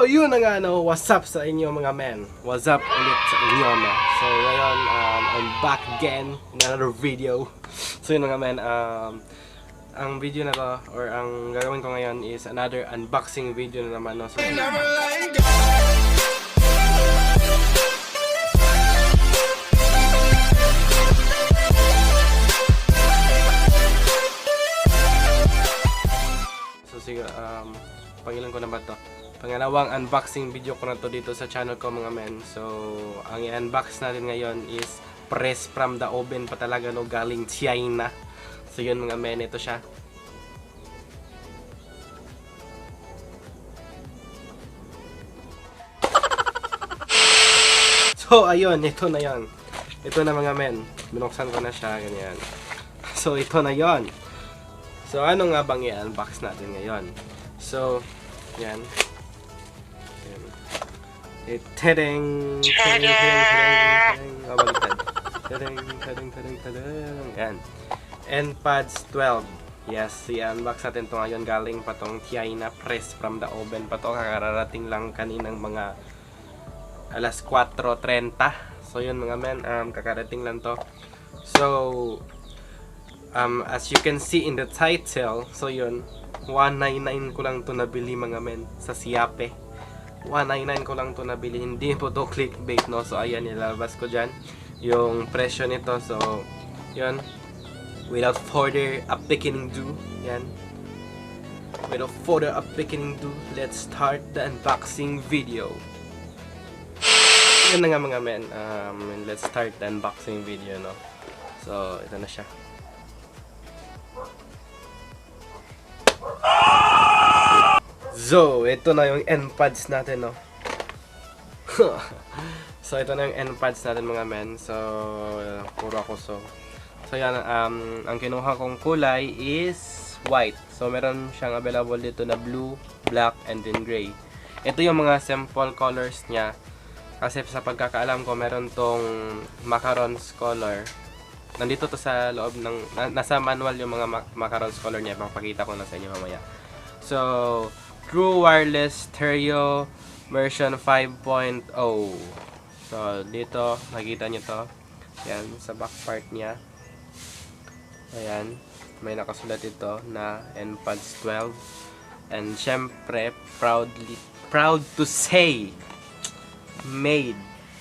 So, yun na nga, no, what's up sa inyo mga men? What's up ulit sa inyo, no? So, ngayon, I'm back again in another video. So, yun mga men, ang video na to, or ang gagawin ko ngayon is another unboxing video na naman, no? So, sige, pangilan ko na ba to? Pangalawang unboxing video ko na to dito sa channel ko mga men. So, ang i-unbox natin ngayon is press from the oven pa talaga, no, galing China. So, yun mga men, ito siya. So, ayun, ito na yan. Ito na mga men. Binuksan ko na siya, ganyan. So, ito na yon. So, ano nga bang i-unbox natin ngayon? So, yan. Tadang! Oh, baliktad. Tadang! Yan. Inpods 12. Yes, i-unbox natin ito ngayon. Galing pa tong China, press from the oven pa to. Kakararating lang kaninang mga alas 4:30. So, yun mga men, kakarating lang to. So, as you can see in the title, so yun, 199 ko lang to nabili mga men sa Siape. 199 ko lang to nabili, hindi po to clickbait, no? So ayan, ilalabas ko dyan yung presyo nito. So yun, without further ado, yan, without further ado, let's start the unboxing video. Yan na nga mga men, let's start the unboxing video, no? So ito na siya. So, ito na yung inpods natin, no? So, ito na yung inpods natin mga men. So, puro ako so. So, yan, ang kinuha kong kulay is white. So, meron siyang available dito na blue, black, and then gray. Ito yung mga sample colors niya. Kasi sa pagkakaalam ko, meron tong macarons color. Nandito to sa loob ng, nasa manual yung mga macarons color niya. Papakita ko na sa inyo mamaya. So, True Wireless Stereo version 5.0. So, dito, nakita nyo to. Yan, sa back part niya. Ayan, may nakasulat ito na Inpods 12. And syempre, proud to say, made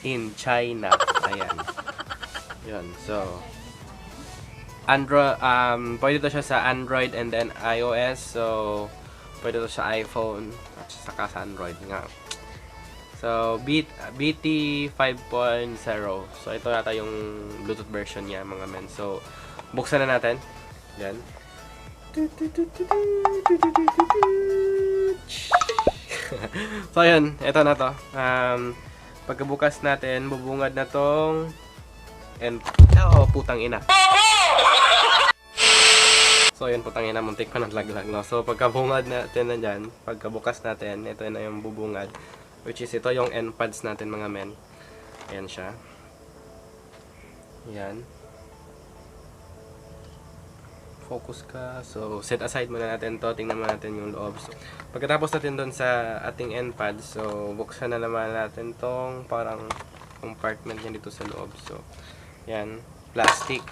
in China. Ayan. Yan, so, Android, pwede to siya sa Android and then iOS. So, pwede to sa iPhone at saka sa Android nga. So, BT 5.0. So, ito yata yung Bluetooth version niya mga men. So, buksan na natin. Yan. So, yun. Ito na to. Pagkabukas natin, bubungad na tong oh, putang ina. So, yun, putang ina, muntik pa ng laglag, no? So, pagkabungad natin na dyan, pagkabukas natin, ito na yung bubungad. Which is, ito yung inpods natin, mga men. Ayan siya. Ayan. Focus ka. So, set aside muna natin to. Tingnan muna natin yung loob. So, pagkatapos natin doon sa ating inpods, so, buksan na naman natin tong parang compartment niya dito sa loob. So, ayan. Plastic.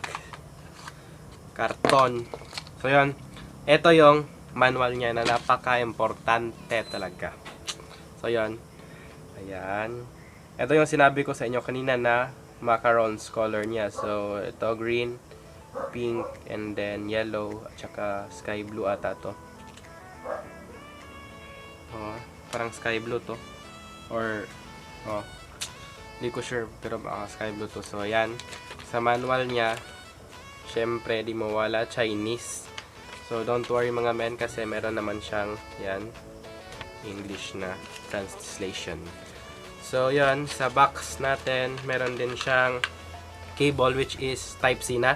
Karton. So, yun. Ito yung manual niya na napaka-importante talaga. So, yun. Ayan. Ito yung sinabi ko sa inyo kanina na macarons color niya. So, ito green, pink, and then yellow, at saka sky blue ata to. Oh, parang sky blue to. Or, oh, hindi ko sure, pero baka sky blue to. So, ayan. Sa manual niya, syempre, di mawala Chinese. So, don't worry mga men kasi meron naman siyang, yan, English na translation. So, yan, sa box natin, meron din siyang cable which is Type-C na.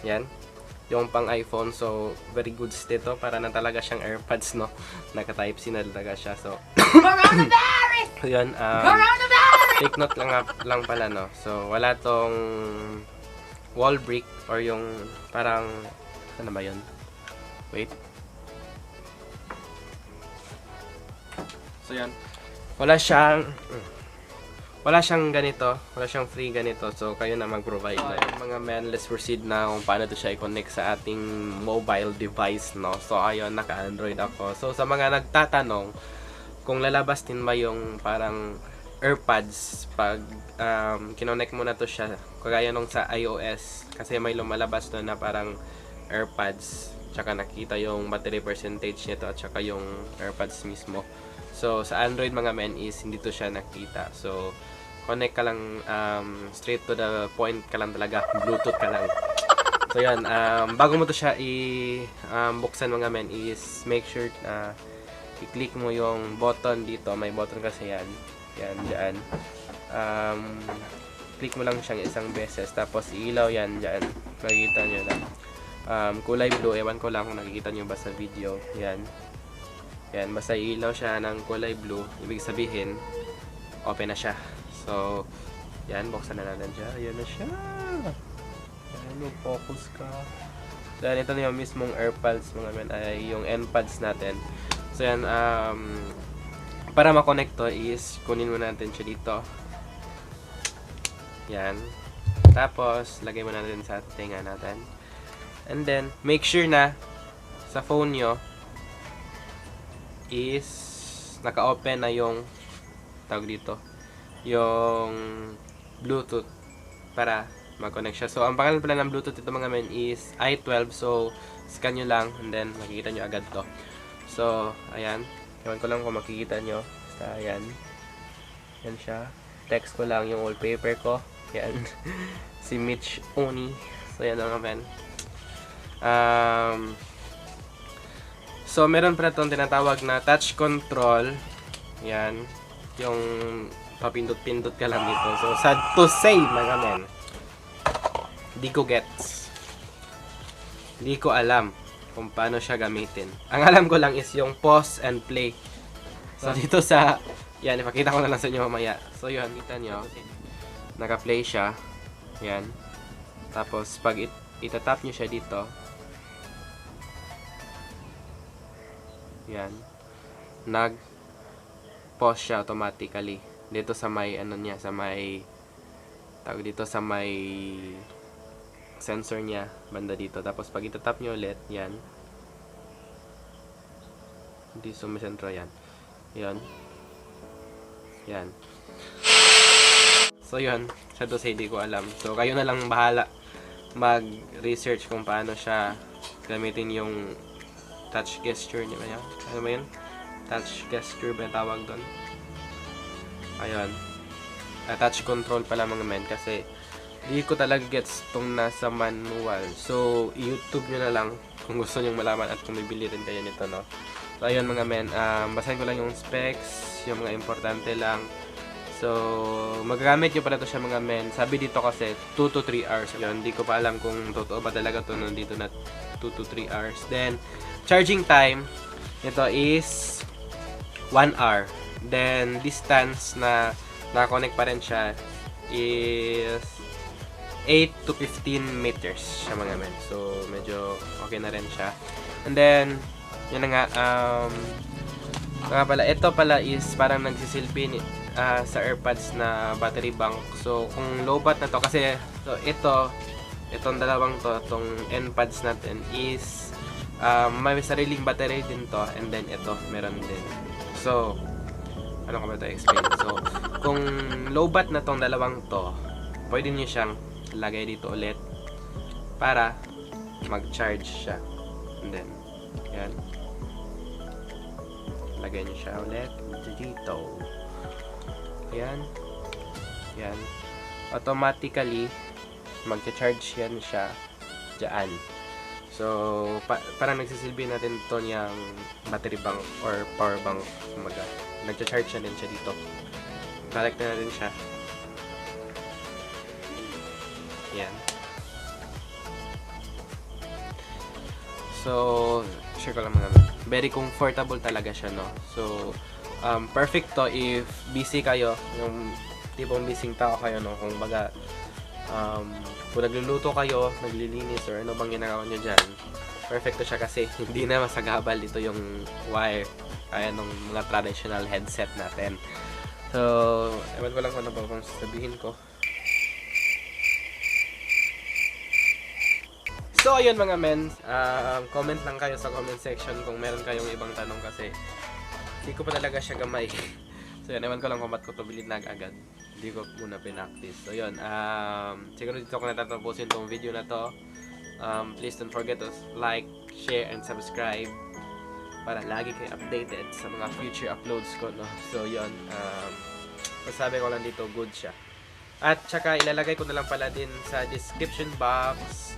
Yan, yung pang iPhone. So, very good state to. Para na talaga siyang AirPods, no? Naka-Type-C na talaga siya. So, yan, take note lang pala, no? So, wala tong wall brick or yung parang, ano ba yun? Wait. So yan, wala siyang ganito, wala siyang free ganito. So kayo na mag-provide na. Mga men, let's proceed na kung paano to siya i-connect sa ating mobile device, no. So ayun, naka-Android ako. So sa mga nagtatanong kung lalabas din ba yung parang AirPods pag kinonect mo na to siya, kagaya nung sa iOS, kasi may lumalabas doon na parang AirPods, tsaka nakita yung battery percentage nito at tsaka yung AirPods mismo. So sa Android mga men is hindi to siya nakita. So connect ka lang straight to the point ka lang talaga, Bluetooth ka lang. So yan, bago mo to siya buksan mga men is make sure na i-click mo yung button dito. May button kasi yan. Yan, dyan. Click mo lang siyang isang beses. Tapos ilaw yan dyan. Nakikita nyo lang. Kulay blue. Ewan ko lang kung nakikita nyo ba sa video. Yan. Yan. Basta ilaw siya ng kulay blue. Ibig sabihin, open na siya. So, yan. Buksan na natin siya. Ayan na siya. Ayan, focus ka. So, yan. Ito na yung mismong AirPods mga men. Ay, yung inpods natin. So yan, para makonect to is kunin mo natin siya dito. Yan. Tapos, lagay mo natin sa tinga natin. And then, make sure na sa phone nyo is naka-open na yung tawag dito, yung Bluetooth para mag-connect siya. So, ang pangalan pala ng Bluetooth ito mga men is i12. So, scan nyo lang and then makikita nyo agad to. So, ayan. Ewan ko lang kung makikita nyo. Basta, ayan. Yan siya. Text ko lang yung wallpaper ko. Yan. Si Mitch Oni. So, yan lang naman. So, meron pa itong tinatawag na touch control. Yan. Yung papindot-pindot ka lang dito. So, sad to say, mga men, di ko gets. Di ko alam kung paano siya gamitin. Ang alam ko lang is yung pause and play. So, dito sa, yan, ipakita ko na lang sa inyo mamaya. So, yun, kita nyo, naka-play siya. Yan. Tapos, pag itatap nyo siya dito, yan, nag-pause siya automatically. Dito sa may, ano niya, sa may, tawag dito sa may sensor niya, banda dito. Tapos pag itatap nyo ulit, yan. Hindi sumisentro yan. Yan. Yan. So yun, siya to say, di ko alam. So kayo na lang bahala mag-research kung paano siya gamitin yung touch gesture niya. Ayan. Ano ba yun? Touch gesture ba tawag doon? Ayun. Touch control pala mga men, kasi di ko talaga gets itong nasa manual. So, YouTube nyo na lang kung gusto nyo malaman at kung bibili rin kayo nito, no? So, ayun mga men. Basahin ko lang yung specs, yung mga importante lang. So, magagamit nyo pala ito siya mga men. Sabi dito kasi 2 to 3 hours. Yun, di ko pa alam kung totoo ba talaga ito nandito na 2 to 3 hours. Then, charging time, ito is 1 hour. Then, distance na nakakonect pa rin siya is 8 to 15 meters siya mga men. So, medyo okay na rin siya. And then, yun na nga, pala, ito pala is parang nagsisilbi sa AirPods na battery bank. So, kung low bat na to, kasi so, itong dalawang to, itong inpods natin is may sariling battery din to, and then ito, meron din. So, ano ko ba ito explain? So, kung low bat na tong dalawang to, pwede nyo siyang lagay dito ulit para mag-charge siya. And then, yan. Lagay nyo siya ulit dito. Ayan. Yan. Automatically, mag-charge yan siya dyan. So, parang nagsisilbi natin ito niyang battery bank or power bank. Kumaga, nag-charge na din siya dito. Connect na natin siya. Yan. So, share ko lang mga very comfortable talaga siya, no? So, perfect to if busy kayo, yung tipong busy tao kayo, no? Kung baga, kung nagluluto kayo, naglilinis, or ano bang ginagawa nyo dyan, perfect to siya kasi hindi na masagabal dito yung wire. kaya ng mga traditional headset natin. So, ewan ko lang kung ano ba kung sasabihin ko. So, ayun mga men, comment lang kayo sa comment section kung meron kayong ibang tanong kasi hindi ko pa talaga siya gamay. So, yan, ewan ko lang kung ba't ko ito bilinag agad. Hindi ko muna pinactice. So, yun, siguro dito ko natatapusin itong video na to. Please don't forget to like, share, and subscribe para lagi kayo updated sa mga future uploads ko, no? So, yun, masabi ko lang dito, good siya. At saka ilalagay ko na lang pala din sa description box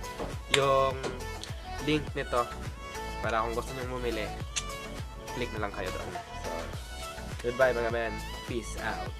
yung link nito para kung gusto nyo bumili, click na lang kayo doon. So, goodbye mga men. Peace out.